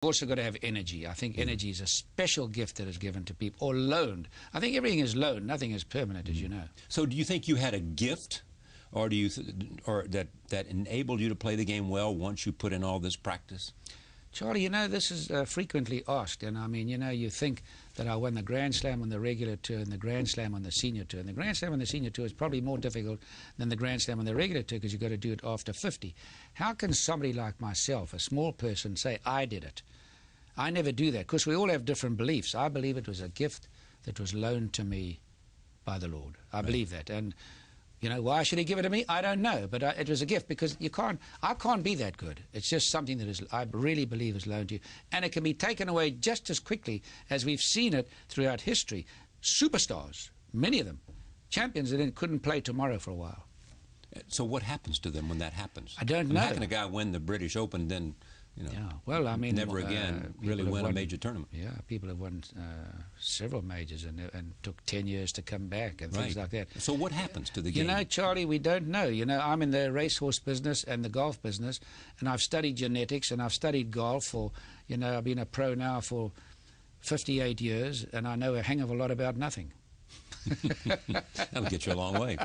also got to have energy. I think energy is a special gift that is given to people, or loaned. I think everything is loaned. Nothing is permanent, as you know. So do you think you had a gift, or do you, or that enabled you to play the game well once you put in all this practice? Charlie, you know, this is frequently asked, and I mean, you know, you think that I won the Grand Slam on the regular tour and the Grand Slam on the senior tour. And the Grand Slam on the senior tour is probably more difficult than the Grand Slam on the regular tour because you've got to do it after 50. How can somebody like myself, a small person, say, I did it? I never do that, because we all have different beliefs. I believe it was a gift that was loaned to me by the Lord. I believe that. And you know, why should he give it to me? I don't know, but it was a gift, because I can't be that good. It's just something that is, I really believe, is loaned to you. And it can be taken away just as quickly as we've seen it throughout history. Superstars, many of them, champions that couldn't play tomorrow for a while. So what happens to them when that happens? I don't know. How can a guy win the British Open, then, you know, yeah, well, I mean, never again really win a major tournament? Yeah, people have won several majors and took 10 years to come back and things like that. So what happens to the game? You know, Charlie, we don't know. You know, I'm in the racehorse business and the golf business, and I've studied genetics and I've studied golf for, you know, I've been a pro now for 58 years, and I know a hang of a lot about nothing. That'll get you a long way.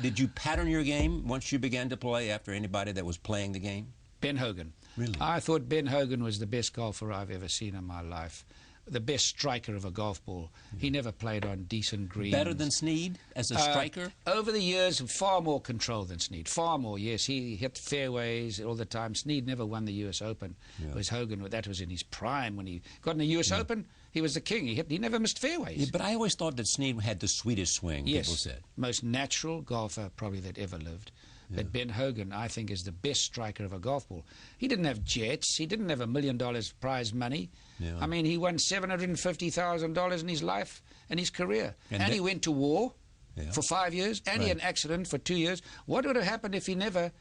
Did you pattern your game once you began to play after anybody that was playing the game? Ben Hogan. Really? I thought Ben Hogan was the best golfer I've ever seen in my life. The best striker of a golf ball. He never played on decent greens. Better than Snead as a striker? Over the years, far more control than Snead. Far more, yes. He hit fairways all the time. Snead never won the US Open. It was Hogan. That was in his prime. When he got in the US Open, he was the king. He never missed fairways. Yeah, but I always thought that Snead had the sweetest swing, people said. Most natural golfer probably that ever lived. But Ben Hogan, I think, is the best striker of a golf ball. He didn't have jets. He didn't have $1 million prize money. Yeah. I mean, he won $750,000 in his life and his career. And he went to war for 5 years, and he had an accident for 2 years. What would have happened if he never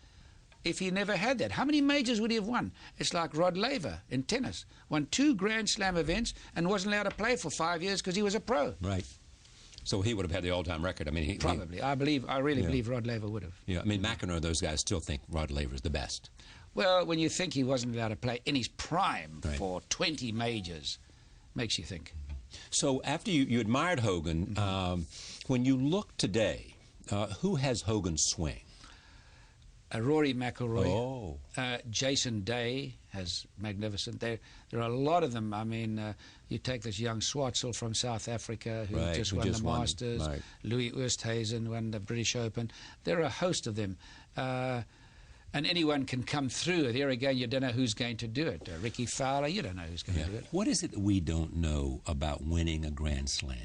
had that? How many majors would he have won? It's like Rod Laver in tennis. Won 2 Grand Slam events and wasn't allowed to play for 5 years because he was a pro. Right. So he would have had the all-time record. I mean, probably. I really believe Rod Laver would have. Yeah, I mean, McEnroe, those guys still think Rod Laver is the best. Well, when you think he wasn't allowed to play in his prime for 20 majors, makes you think. So after you admired Hogan, when you look today, who has Hogan's swing? Rory McIlroy, Jason Day has magnificent. There are a lot of them. I mean, you take this young Schwartzel from South Africa who just won the Masters. Louis Oosthuizen won the British Open. There are a host of them. And anyone can come through. There again, you don't know who's going to do it. Ricky Fowler, you don't know who's going to do it. What is it that we don't know about winning a Grand Slam?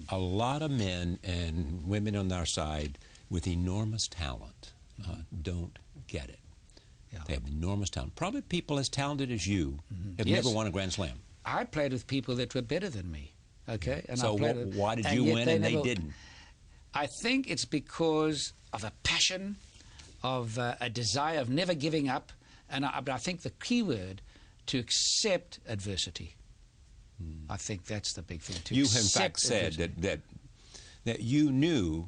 A lot of men and women on our side with enormous talent don't get it. They have enormous talent. Probably people as talented as you have never won a Grand Slam. I played with people that were better than me, okay? And so why did you win and they didn't? I think it's because of a passion, of a desire of never giving up, and but I think the key word, to accept adversity. I think that's the big thing. You, in fact, said that you knew,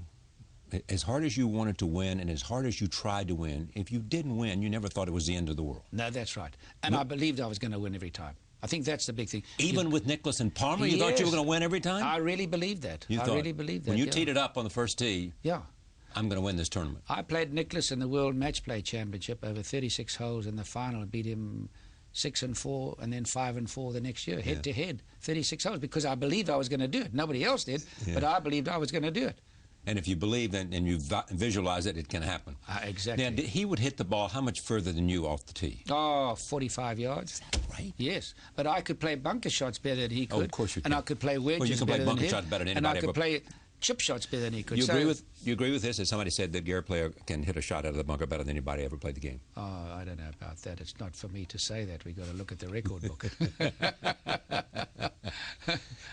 as hard as you wanted to win and as hard as you tried to win, if you didn't win, you never thought it was the end of the world. No, that's right. And I believed I was going to win every time. I think that's the big thing. Even with Nicklaus and Palmer, you thought you were going to win every time? I really believed that. I really believed that. When you teed it up on the first tee, I'm going to win this tournament. I played Nicklaus in the World Match Play Championship over 36 holes in the final and beat him 6-4 and then 5-4 the next year, head to head, 36 holes, because I believed I was going to do it. Nobody else did, but I believed I was going to do it. And if you believe and you visualize it, it can happen. Exactly. Now, he would hit the ball how much further than you off the tee? Oh, 45 yards. Is that right? Yes. But I could play bunker shots better than he could. Oh, of course you can. And I could play wedges better than him. Well, you can play bunker shots better than anybody. And I could play chip shots better than he could. You agree with this? As somebody said that Gary Player can hit a shot out of the bunker better than anybody ever played the game. Oh, I don't know about that. It's not for me to say that. We've got to look at the record book.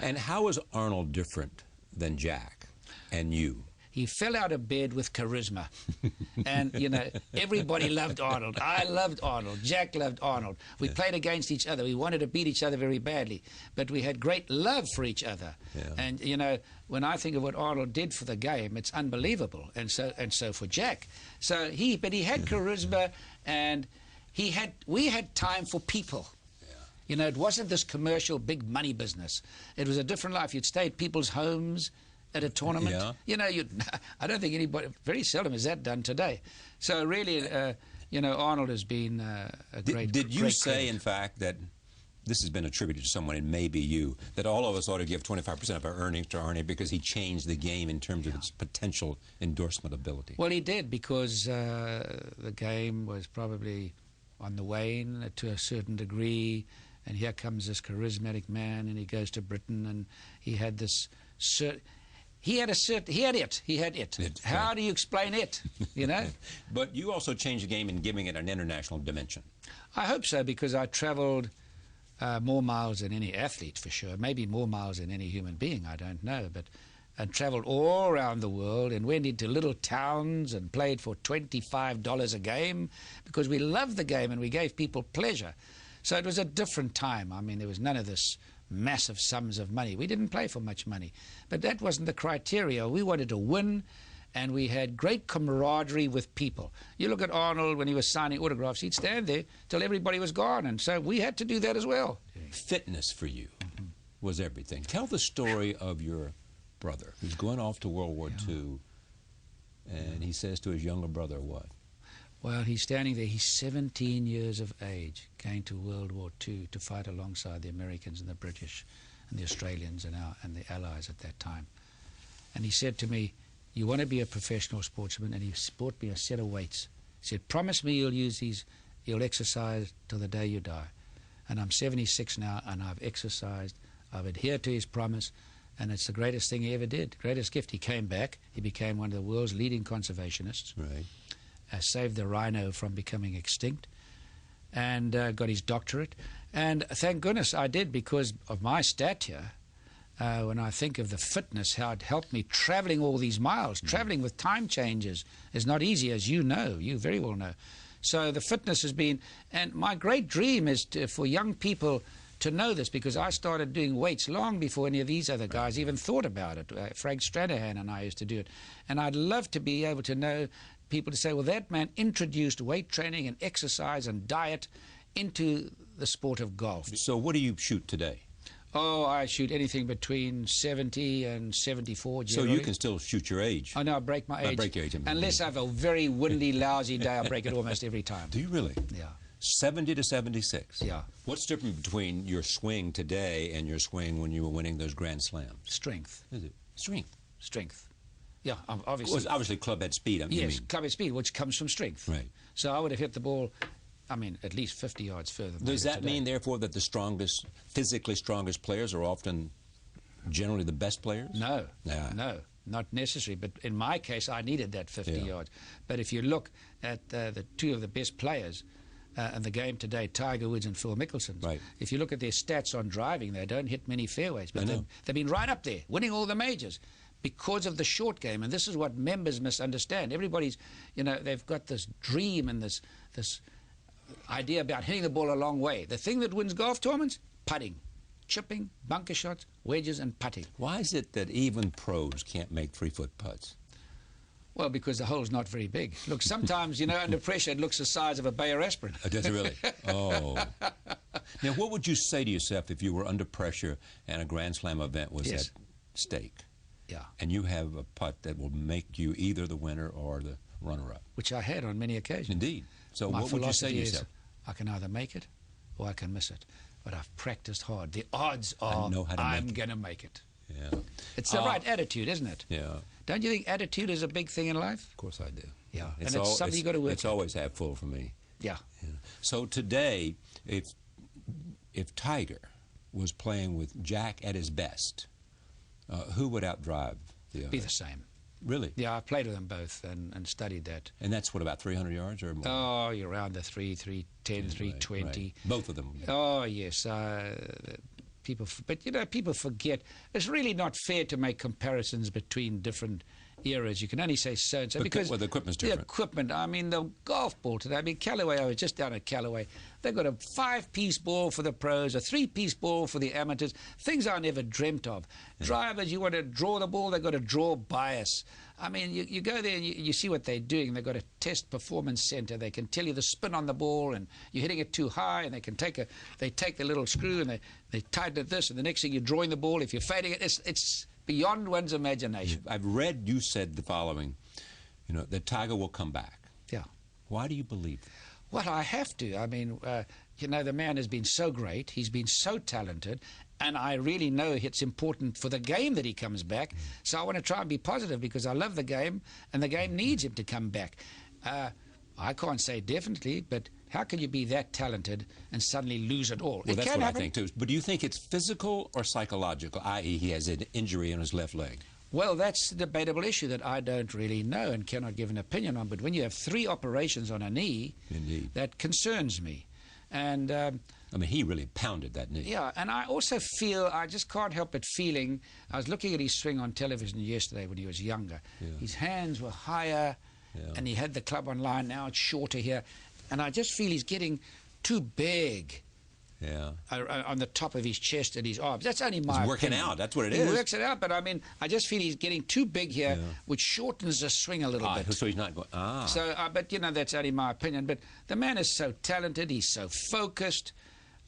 And how is Arnold different than Jack and you? He fell out of bed with charisma. And, you know, everybody loved Arnold. I loved Arnold. Jack loved Arnold. We played against each other. We wanted to beat each other very badly. But we had great love for each other. And, you know, when I think of what Arnold did for the game, it's unbelievable. And so for Jack. But he had charisma, and we had time for people. You know, it wasn't this commercial big money business. It was a different life. You'd stay at people's homes at a tournament. Yeah. You know, I don't think anybody, very seldom is that done today. So really, you know, Arnold has been a great Did you great say, credit. in fact, that this has been attributed to someone, it may be you, that all of us ought to give 25% of our earnings to Arnie because he changed the game in terms of its potential endorsement ability? Well, he did, because the game was probably on the wane to a certain degree, and here comes this charismatic man, and he goes to Britain, and he had this he had it. How do you explain it? You know. But you also changed the game in giving it an international dimension. I hope so, because I travelled more miles than any athlete, for sure. Maybe more miles than any human being, I don't know. But I travelled all around the world and went into little towns and played for $25 a game, because we loved the game and we gave people pleasure. So it was a different time. I mean, there was none of this massive sums of money. We didn't play for much money. But that wasn't the criteria. We wanted to win, and we had great camaraderie with people. You look at Arnold when he was signing autographs, he'd stand there till everybody was gone, and so we had to do that as well. Fitness for you was everything. Tell the story of your brother who's going off to World War II, and he says to his younger brother what? Well, he's standing there. He's 17 years of age, going to World War II to fight alongside the Americans and the British and the Australians and the Allies at that time. And he said to me, "You want to be a professional sportsman?" And he bought me a set of weights. He said, "Promise me you'll exercise till the day you die." And I'm 76 now, and I've exercised. I've adhered to his promise, and it's the greatest thing he ever did, greatest gift. He came back. He became one of the world's leading conservationists. Right. Saved the rhino from becoming extinct, and got his doctorate. And thank goodness I did, because of my stature. When I think of the fitness, how it helped me traveling all these miles, traveling with time changes is not easy, as you know, you very well know. So the fitness has been, and my great dream is for young people to know this, because I started doing weights long before any of these other guys even thought about it. Frank Stranahan and I used to do it. And I'd love to be able to know people to say, well, that man introduced weight training and exercise and diet into the sport of golf. So what do you shoot today? Oh, I shoot anything between 70 and 74 generally. So you can still shoot your age? Oh, no, I break my age. Break your age. Unless I have a very windy, lousy day, I break it almost every time. Do you really? Yeah. 70 to 76? Yeah. What's different between your swing today and your swing when you were winning those Grand Slams? Strength. Is it? Strength. Strength. Yeah, obviously. Well, obviously club head speed, yes, club head speed, which comes from strength. Right. So I would have hit the ball, I mean, at least 50 yards further than Does that today. mean, therefore, that the strongest, physically strongest players are often generally the best players? No, Yeah. no, not necessary. But in my case, I needed that 50 yards. But if you look at the two of the best players in the game today, Tiger Woods and Phil Mickelson, right. If you look at their stats on driving, they don't hit many fairways. But they've been right up there, winning all the majors, because of the short game. And this is what members misunderstand. Everybody's, you know, they've got this dream and this idea about hitting the ball a long way. The thing that wins golf tournaments, putting, chipping, bunker shots, wedges, and putting. Why is it that even pros can't make 3-foot putts? Well, because the hole's not very big. Look, sometimes, you know, under pressure, it looks the size of a Bayer aspirin. Does it really? Oh. Now, what would you say to yourself if you were under pressure and a Grand Slam event was at stake? Yeah. And you have a putt that will make you either the winner or the runner-up? Which I had on many occasions. Indeed. So My what would you say to philosophy is, yourself? I can either make it or I can miss it. But I've practiced hard. The odds are I'm going to make it. Yeah. It's the right attitude, isn't it? Yeah. Don't you think attitude is a big thing in life? Of course I do. Yeah. And it's something you've got to work It's always half full for me. Yeah. So today, if Tiger was playing with Jack at his best, who would outdrive the other? Be the same. Really? Yeah, I played with them both and studied that. And that's what, about 300 yards or more? Oh, you're around the 310, 320. Right. Both of them. Oh, yes. But, you know, people forget. It's really not fair to make comparisons between different eras. You can only say so and so because the equipment's the different. equipment. I mean, the golf ball today. I mean, Callaway. I was just down at Callaway. They've got a 5-piece ball for the pros, a 3-piece ball for the amateurs. Things I never dreamt of. Yeah. Drivers, you want to draw the ball, they've got a draw bias. I mean, you go there and you see what they're doing. They've got a test performance center. They can tell you the spin on the ball, and you're hitting it too high, and they can take the little screw and they tighten it this, and the next thing you're drawing the ball. If you're fading it, it's beyond one's imagination. I've read you said the following, that Tiger will come back. Yeah. Why do you believe that? Well, I have to. I mean, the man has been so great. He's been so talented. And I really know it's important for the game that he comes back. So I want to try and be positive because I love the game, and the game needs him to come back. I can't say definitely, but how can you be that talented and suddenly lose it all? Well, that's what I think, too. But do you think it's physical or psychological, i.e. he has an injury in his left leg? Well, that's a debatable issue that I don't really know and cannot give an opinion on. But when you have 3 operations on a knee, indeed, that concerns me. And I mean, he really pounded that knee. Yeah, and I also feel, I just can't help but feeling, I was looking at his swing on television yesterday when he was younger. Yeah. His hands were higher, and he had the club on line. Now it's shorter here. And I just feel he's getting too big. Yeah. On the top of his chest and his arms. That's only my He's working opinion. out. That's what it is. is. He works it out, but I mean, I just feel he's getting too big here, which shortens the swing a little bit. So he's not going. So, but that's only my opinion. But the man is so talented. He's so focused.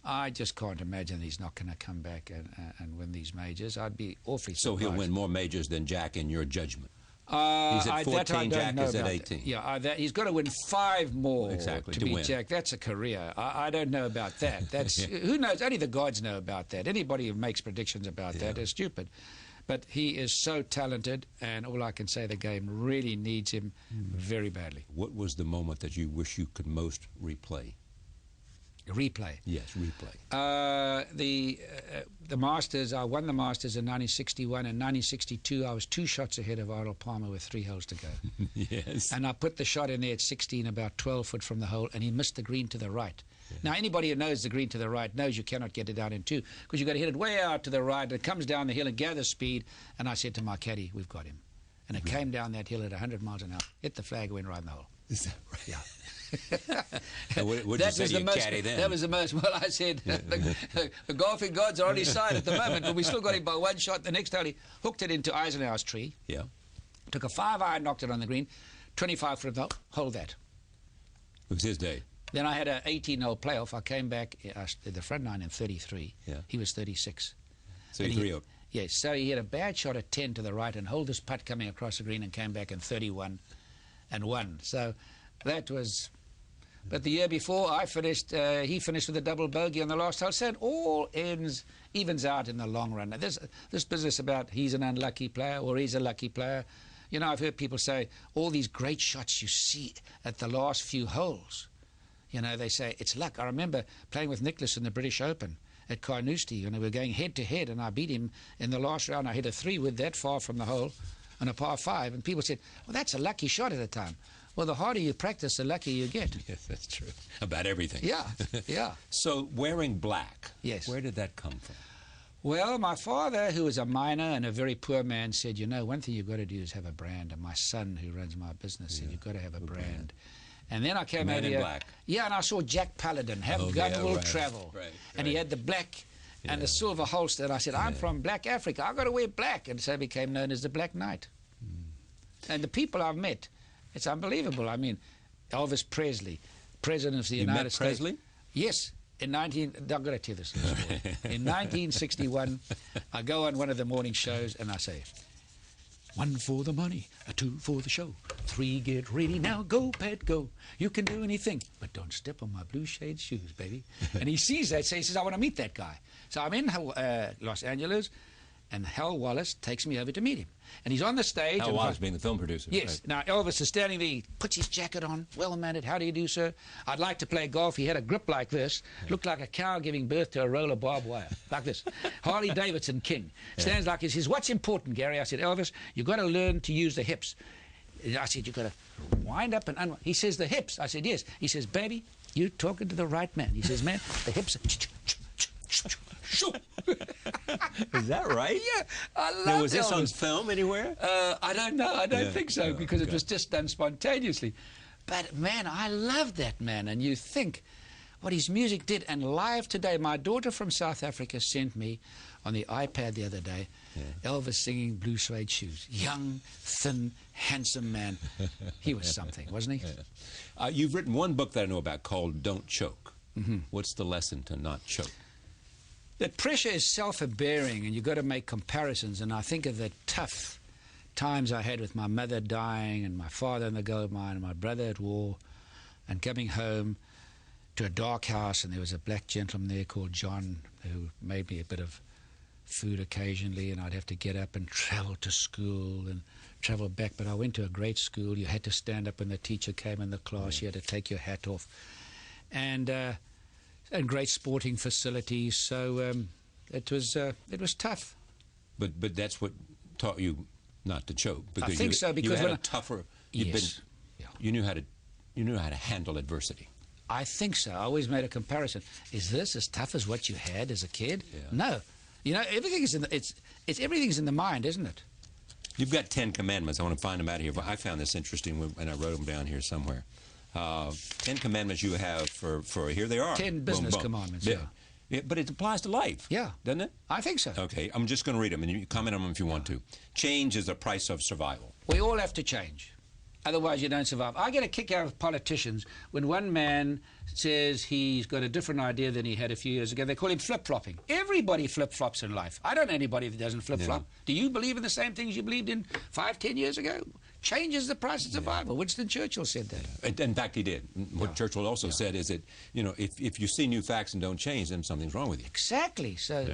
I just can't imagine he's not going to come back and win these majors. I'd be awfully surprised. So he'll win more majors than Jack in your judgment. He's at 14, Jack is at 18. Yeah, he's got to win 5 more exactly, to beat win. Jack. That's a career. I don't know about that. That's who knows? Only the gods know about that. Anybody who makes predictions about that is stupid. But he is so talented, and all I can say, the game really needs him very badly. What was the moment that you wish you could most replay? Replay. Yes, replay. The Masters, I won the Masters in 1961. In 1962, I was 2 shots ahead of Arnold Palmer with 3 holes to go. Yes. And I put the shot in there at 16, about 12 foot from the hole, and he missed the green to the right. Yeah. Now, anybody who knows the green to the right knows you cannot get it down in 2 because you've got to hit it way out to the right, and it comes down the hill and gathers speed. And I said to my caddy, we've got him. And it came down that hill at 100 miles an hour, hit the flag, went right in the hole. Is that right? Yeah. What did you say to your caddy then? That was the most, well, I said, the golfing gods are on his side at the moment, but we still got him by 1 shot. The next hole, he hooked it into Eisenhower's tree. Yeah. Took a 5-iron, knocked it on the green, 25 foot of the hole, hold that. It was his day. Then I had an 18-hole playoff. I came back, I did the front 9 in 33. Yeah. He was 36. So you 3-0. Yes, so he had a bad shot at 10 to the right and held this putt coming across the green and came back in 31 and won. So that was... But the year before, I finished. He finished with a double bogey on the last hole. So it all evens out in the long run. Now, this business about he's an unlucky player or he's a lucky player. I've heard people say all these great shots you see at the last few holes. They say it's luck. I remember playing with Nicklaus in the British Open at Carnoustie, and we were going head to head, and I beat him in the last round. I hit a 3 wood that far from the hole on a par 5, and people said, "Well, that's a lucky shot at the time." Well, the harder you practice, the luckier you get. Yes, that's true. About everything. Yeah, yeah. So wearing black, yes. Where did that come from? Well, my father, who was a miner and a very poor man, said, one thing you've got to do is have a brand. And my son, who runs my business, said, you've got to have a brand. And then I came over here. Black. Yeah, and I saw Jack Paladin, Gun Will Travel. Right, and he had the black and the silver holster. And I said, I'm from Black Africa. I've got to wear black. And so I became known as the Black Knight. And the people I've met, it's unbelievable. I mean, Elvis Presley, President of the United States. Presley? Yes. I'm going to tell this little story. In 1961, I go on one of the morning shows and I say, 1 for the money, 2 for the show, 3 get ready now, go Pat, go. You can do anything, but don't step on my blue shade shoes, baby. And he sees that, so he says, I want to meet that guy. So I'm in Los Angeles, and Hal Wallace takes me over to meet him. And he's on the stage. Hal Wallace being the film producer. Yes. Right. Now, Elvis is standing there. He puts his jacket on, well-mannered. How do you do, sir? I'd like to play golf. He had a grip like this. Looked like a cow giving birth to a roll of barbed wire. Like this. Harley Davidson King. Stands like this. He says, what's important, Gary? I said, Elvis, you've got to learn to use the hips. I said, you've got to wind up and unwind. He says, the hips. I said, yes. He says, baby, you're talking to the right man. He says, man, the hips... Is that right? Yeah, I love Now, was this on Elvis. film anywhere? I don't know. I don't Yeah. think so, Oh, because it okay. was just done spontaneously. But man, I love that man. And you think what his music did. And live today, my daughter from South Africa sent me on the iPad the other day, Elvis singing Blue Suede Shoes. Young, thin, handsome man. He was something, wasn't he? You've written one book that I know about called Don't Choke. What's the lesson to not choke? That pressure is self-bearing, and you've got to make comparisons. And I think of the tough times I had with my mother dying, and my father in the gold mine, and my brother at war, and coming home to a dark house, and there was a black gentleman there called John who made me a bit of food occasionally, and I'd have to get up and travel to school and travel back. But I went to a great school. You had to stand up when the teacher came in the class. You had to take your hat off. And great sporting facilities. So it was tough. But that's what taught you not to choke. Because think so, because you had when a tougher. You'd Yes. been, you knew how to handle adversity. I think so. I always made a comparison. Is this as tough as what you had as a kid? Yeah. No. You know, everything is in the, everything's in the mind, isn't it? You've got 10 commandments. I want to find them out here. I found this interesting, and I wrote them down here somewhere. 10 commandments you have for here they are. 10 business commandments, yeah. But it applies to life. Yeah. Doesn't it? I think so. Okay, I'm just going to read them, and you comment on them if you want to. Change is the price of survival. We all have to change. Otherwise, you don't survive. I get a kick out of politicians when one man says he's got a different idea than he had a few years ago. They call him flip-flopping. Everybody flip-flops in life. I don't know anybody that doesn't flip-flop. Do you believe in the same things you believed in 5, 10 years ago? Change is the price of survival. Winston Churchill said that. In fact, he did. What Churchill also said is that, if you see new facts and don't change, then something's wrong with you. Exactly. So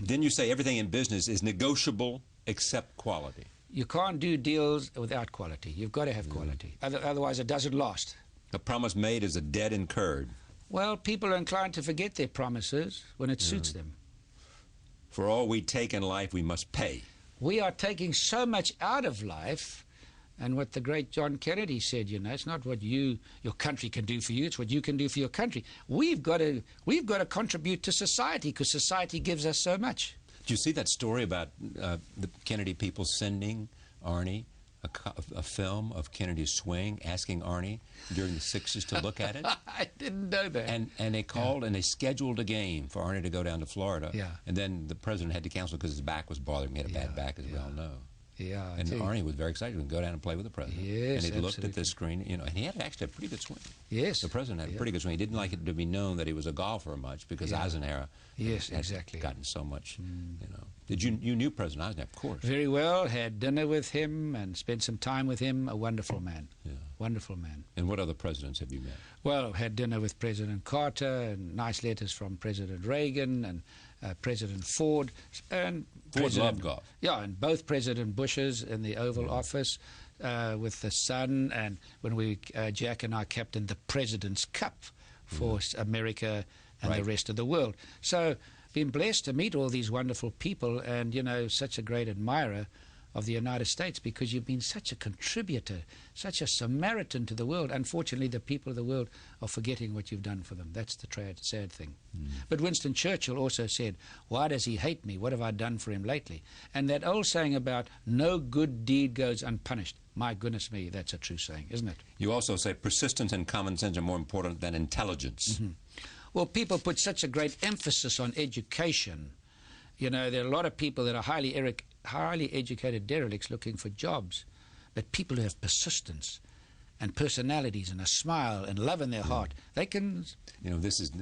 Then you say everything in business is negotiable except quality. you can't do deals without quality. You've got to have quality. Otherwise, it doesn't last. A promise made is a debt incurred. Well, people are inclined to forget their promises when it suits them. For all we take in life, we must pay. We are taking so much out of life, and what the great John Kennedy said, it's not what your country can do for you, it's what you can do for your country. We've got to contribute to society, because society gives us so much. Did you see that story about the Kennedy people sending Arnie a film of Kennedy's swing, asking Arnie during the 60s to look at it? I didn't know that. And they called and they scheduled a game for Arnie to go down to Florida. Yeah. And then the president had to cancel because his back was bothering him. He had a bad back, as we all know. Yeah. And Arnie was very excited to go down and play with the president. Yes, and he looked at absolutely. the screen, and he had actually a pretty good swing. Yes. The president had a pretty good swing. He didn't like it to be known that he was a golfer much because Eisenhower Yes, had exactly. gotten so much, Did you knew President Eisenhower, of course. Very well. Had dinner with him and spent some time with him. A wonderful man. Yeah. Wonderful man. And what other presidents have you met? Well, had dinner with President Carter, and nice letters from President Reagan and President Ford. And Ford loved golf. Yeah, and both President Bushes in the Oval Office with the son, and when Jack and I captained the President's Cup for America and the rest of the world. So, been blessed to meet all these wonderful people, and such a great admirer of the United States, because you've been such a contributor, such a Samaritan to the world. Unfortunately, the people of the world are forgetting what you've done for them. That's the sad thing. But Winston Churchill also said, why does he hate me? What have I done for him lately? And that old saying about no good deed goes unpunished. My goodness me, that's a true saying, isn't it? You also say persistence and common sense are more important than intelligence. Well, people put such a great emphasis on education. There are a lot of people that are highly educated derelicts looking for jobs, but people who have persistence and personalities and a smile and love in their heart, they can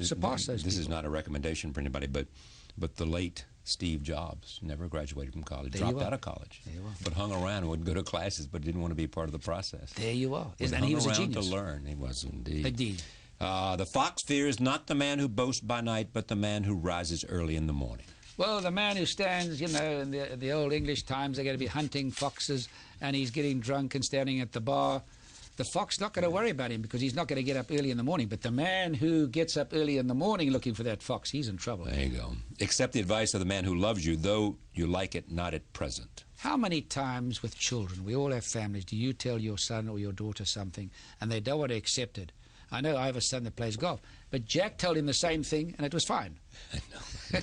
surpass those This is people. not a recommendation for anybody, but the late Steve Jobs never graduated from college, There dropped you are. out of college, There you are. but hung around and wouldn't go to classes, but didn't want to be part of the process. There you are. But And he was a hung around genius. to learn. He was indeed. Indeed. The fox fears not the man who boasts by night, but the man who rises early in the morning. Well, the man who stands, in the old English times, they're going to be hunting foxes, and he's getting drunk and standing at the bar. The fox not going to worry about him because he's not going to get up early in the morning. But the man who gets up early in the morning looking for that fox, he's in trouble. There you go. Accept the advice of the man who loves you, though you like it not at present. How many times with children, we all have families, do you tell your son or your daughter something and they don't want to accept it? I know I have a son that plays golf, but Jack told him the same thing and it was fine. I know.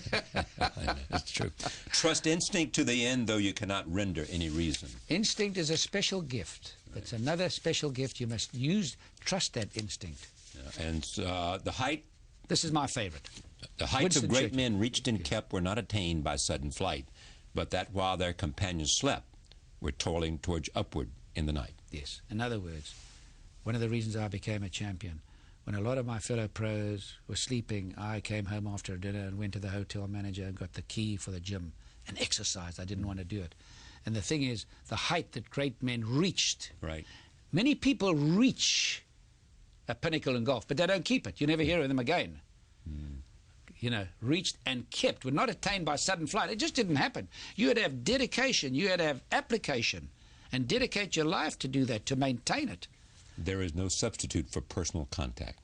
I know. It's That's true. Trust instinct to the end, though you cannot render any reason. Instinct is a special gift. Right. It's another special gift. You must trust that instinct. Yeah. And the height... This is my favorite. The heights of great men reached and kept were not attained by sudden flight, but that while their companions slept, were toiling towards upward in the night. Yes. In other words, one of the reasons I became a champion, when a lot of my fellow pros were sleeping, I came home after dinner and went to the hotel manager and got the key for the gym and exercised. I didn't want to do it. And the thing is, the height that great men reached. Right. Many people reach a pinnacle in golf, but they don't keep it. You never hear of them again. You know, reached and kept, were not attained by sudden flight. It just didn't happen. You had to have dedication, you had to have application, and dedicate your life to do that, to maintain it. There is no substitute for personal contact.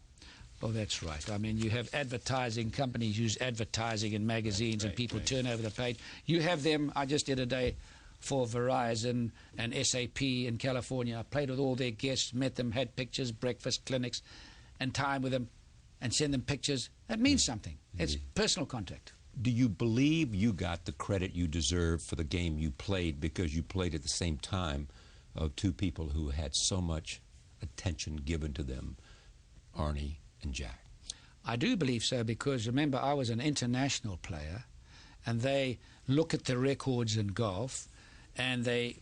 Oh, that's right. I mean, you have advertising, companies use advertising in magazines, and people turn over the page. You have them. I just did a day for Verizon and SAP in California. I played with all their guests, met them, had pictures, breakfast, clinics, and time with them, and send them pictures. That means something. It's personal contact. Do you believe you got the credit you deserve for the game you played because you played at the same time of two people who had so much attention given to them, Arnie and Jack? I do believe so, because remember, I was an international player, and they look at the records in golf and they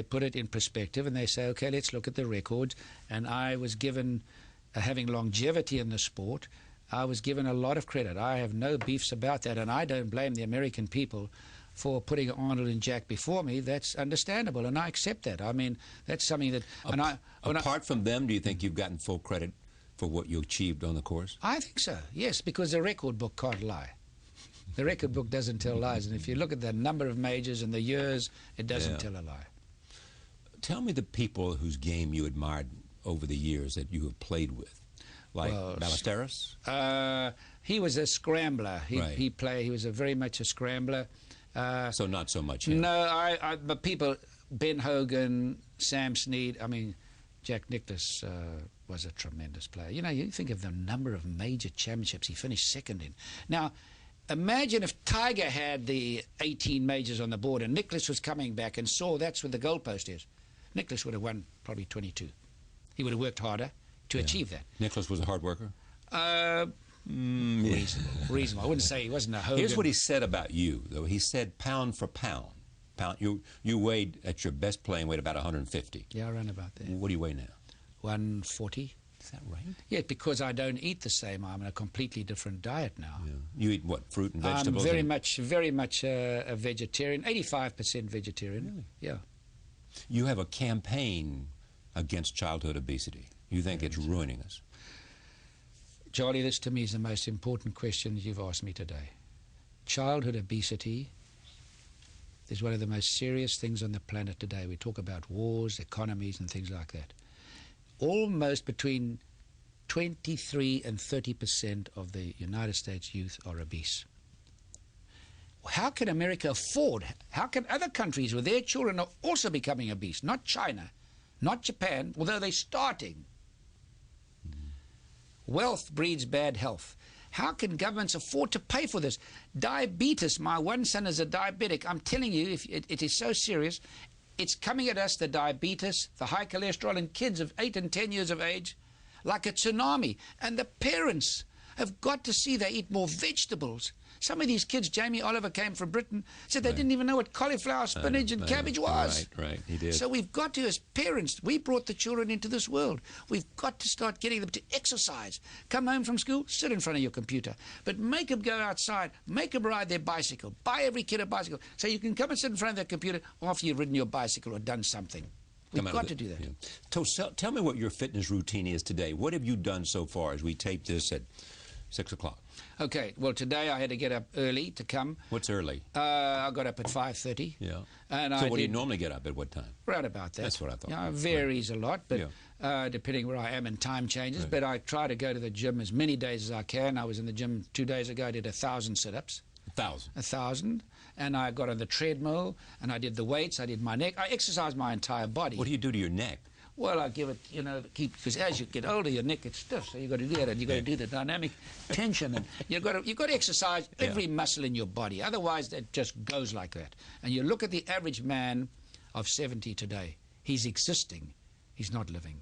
put it in perspective, and they say, okay, let's look at the records. And I was given, having longevity in the sport, I was given a lot of credit. I have no beefs about that, and I don't blame the American people for putting Arnold and Jack before me. That's understandable, and I accept that. I mean, that's something that... Apart from them, do you think you've gotten full credit for what you achieved on the course? I think so, yes, because the record book can't lie. The record book doesn't tell lies, and if you look at the number of majors and the years, it doesn't tell a lie. Tell me the people whose game you admired over the years that you have played with. Like Ballesteros? He was a scrambler. He was very much a scrambler. So not so much him. No, but people, Ben Hogan, Sam Snead, I mean, Jack Nicklaus was a tremendous player. You know, you think of the number of major championships he finished second in. Now, imagine if Tiger had the 18 majors on the board and Nicklaus was coming back and saw that's where the goalpost is. Nicklaus would have won probably 22. He would have worked harder to achieve that. Nicklaus was a hard worker? Reasonable. I wouldn't say he wasn't a Hogan. Here's what he said about you, though. He said pound for pound. You weighed, at your best playing weight, about 150. Yeah, around about there. What do you weigh now? 140. Is that right? Yeah, because I don't eat the same. I'm on a completely different diet now. Yeah. You eat what, fruit and vegetables? I'm very much a vegetarian, 85% vegetarian. Really? Yeah. You have a campaign against childhood obesity. You think it's ruining us? Charlie, this to me is the most important question you've asked me today. Childhood obesity is one of the most serious things on the planet today. We talk about wars, economies, and things like that. Almost between 23 and 30% of the United States youth are obese. How can America afford? How can other countries where their children are also becoming obese? Not China, not Japan, although they're starting. Wealth breeds bad health. How can governments afford to pay for this? Diabetes, my one son is a diabetic. I'm telling you, it is so serious. It's coming at us, the diabetes, the high cholesterol in kids of 8 and 10 years of age, like a tsunami. And the parents have got to see they eat more vegetables. Some of these kids, Jamie Oliver came from Britain, said they didn't even know what cauliflower, spinach, and cabbage was. Right, he did. So we've got to, as parents, we brought the children into this world. We've got to start getting them to exercise. Come home from school, sit in front of your computer. But make them go outside, make them ride their bicycle. Buy every kid a bicycle. So you can come and sit in front of their computer after you've ridden your bicycle or done something. We've got to do that. Yeah. Tell me what your fitness routine is today. What have you done so far as we tape this at 6 o'clock? Okay, well, today I had to get up early to come. What's early? I got up at 5:30. Yeah. And so what do you normally get up at what time? Right about that. That's what I thought. Yeah, it varies a lot, but depending where I am and time changes. Right. But I try to go to the gym as many days as I can. I was in the gym 2 days ago. I did 1,000 sit-ups. 1,000? 1,000. And I got on the treadmill, and I did the weights. I did my neck. I exercised my entire body. What do you do to your neck? Well, I give it, because as you get older, your neck gets stiff, so you've got to do that, and you've got to do the dynamic tension, and you've got to exercise every muscle in your body. Otherwise, it just goes like that. And you look at the average man of 70 today. He's existing. He's not living.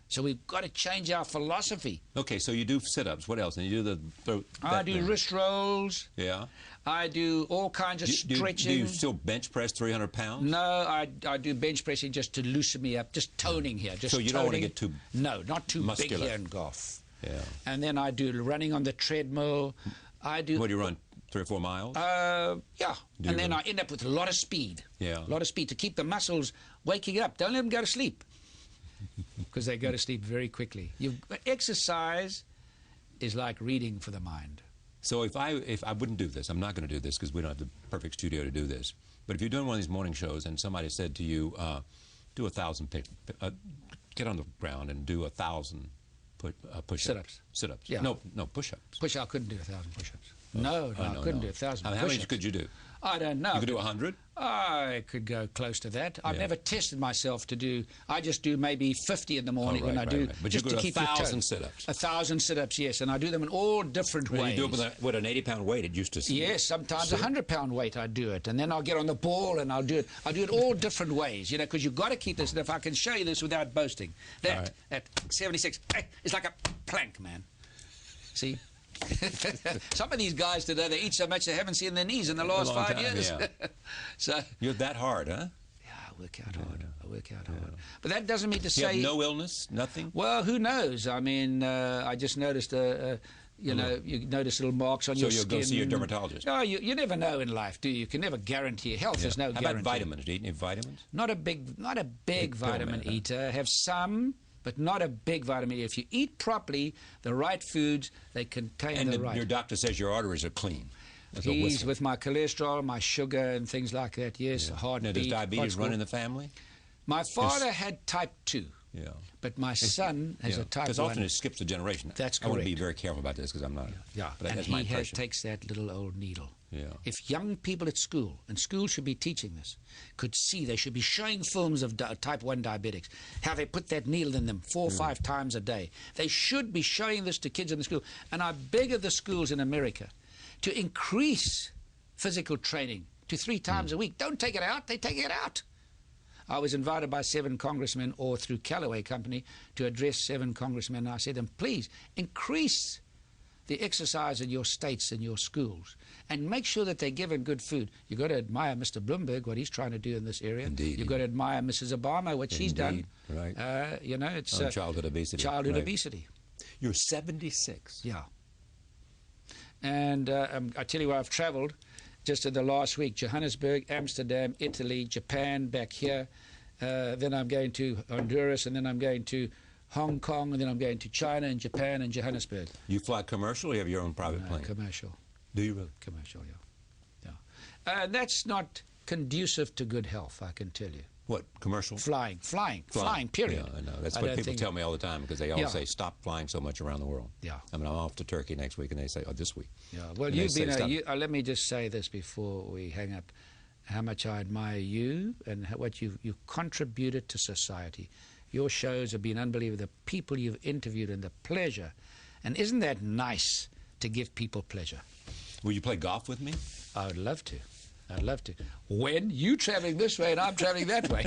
So we've got to change our philosophy. Okay, so you do sit-ups. What else? And you do the throat. I do wrist rolls. Yeah. I do all kinds of stretching. Do you still bench press 300 pounds? No, I do bench pressing just to loosen me up, just toning here. Just so you don't want to get too No, not too muscular. big here and golf. Yeah. And then I do running on the treadmill. I do. What do you run? 3 or 4 miles? Yeah. And then I end up with a lot of speed. Yeah. A lot of speed to keep the muscles waking up. Don't let them go to sleep. Because they go to sleep very quickly. Exercise is like reading for the mind. So if I wouldn't do this, I'm not going to do this because we don't have the perfect studio to do this. But if you're doing one of these morning shows and somebody said to you, do 1,000, get on the ground and do 1,000 push-ups. Sit-ups. Sit-ups. Yeah. No, push-ups. I couldn't do 1,000 push-ups. No, I couldn't do 1,000 How push-ups. many could you do? I don't know. You could do 100? I could go close to that. I've never tested myself to do. I just do maybe 50 in the morning when I do. But just you to do keep 1,000 sit-ups. 1,000 sit-ups, yes, and I do them in all different ways. You do it with an 80-pound weight. It used to. Yes, sometimes 100-pound weight I do it, and then I'll get on the ball and I'll do it. I do it all different ways, because you've got to keep this. And if I can show you this without boasting, that at 76, it's like a plank, man. See. Some of these guys today, they eat so much they haven't seen their knees in the last 5 years. Yeah. So you're that hard, huh? Yeah, I work out hard. I work out hard. But that doesn't mean to say you have no illness, nothing. Well, who knows? I mean, I just noticed you notice little marks on your skin. So you'll go see your dermatologist. No, you never know in life, do you? You can never guarantee health. There's no guarantee. How about vitamins? Do you eat any vitamins? Not a big vitamin eater. Have some, but not a big vitamin. If you eat properly, the right foods, they contain the right. And your doctor says your arteries are clean. He's with my cholesterol, my sugar, and things like that. Yes, heartbeat. Now, does diabetes run in the family? My father had type 2. Yeah. But my son has a type 1. Because often it skips a generation. That's correct. I want to be very careful about this because I'm not. Yeah. But and that's my impression. takes that little old needle. Yeah. If young people at school, and school should be teaching this, could see, they should be showing films of type 1 diabetics, how they put that needle in them 4 or 5 times a day. They should be showing this to kids in the school. And I beg of the schools in America to increase physical training to 3 times a week. Don't take it out. They take it out. I was invited by 7 congressmen, or through Callaway Company, to address 7 congressmen. And I said to them, please increase the exercise in your states and your schools, and make sure that they're given good food. You've got to admire Mr. Bloomberg, what he's trying to do in this area. Indeed. You've got to admire Mrs. Obama, what she's done. Right. It's childhood obesity. Childhood obesity. You're 76. Yeah. And I tell you where I've traveled just in the last week: Johannesburg, Amsterdam, Italy, Japan, back here. Then I'm going to Honduras, and then I'm going to Hong Kong, and then I'm going to China and Japan and Johannesburg. You fly commercial, or you have your own private plane? Commercial. Do you really? Commercial, yeah. That's not conducive to good health, I can tell you. What, commercial? Flying, period. Yeah, I know. That's what people tell me all the time, because they all say, stop flying so much around the world. Yeah. I mean, I'm off to Turkey next week, and they say, this week. Yeah, well, let me just say this before we hang up, how much I admire you and what you've contributed to society. Your shows have been unbelievable. The people you've interviewed and the pleasure. And isn't that nice to give people pleasure? Will you play golf with me? I would love to. I'd love to. When you traveling this way and I'm traveling that way,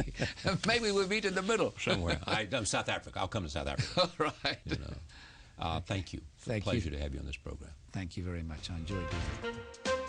maybe we'll meet in the middle. Somewhere. I'm South Africa. I'll come to South Africa. All right. Thank you. Thank you. Pleasure to have you on this program. Thank you very much. I enjoyed it.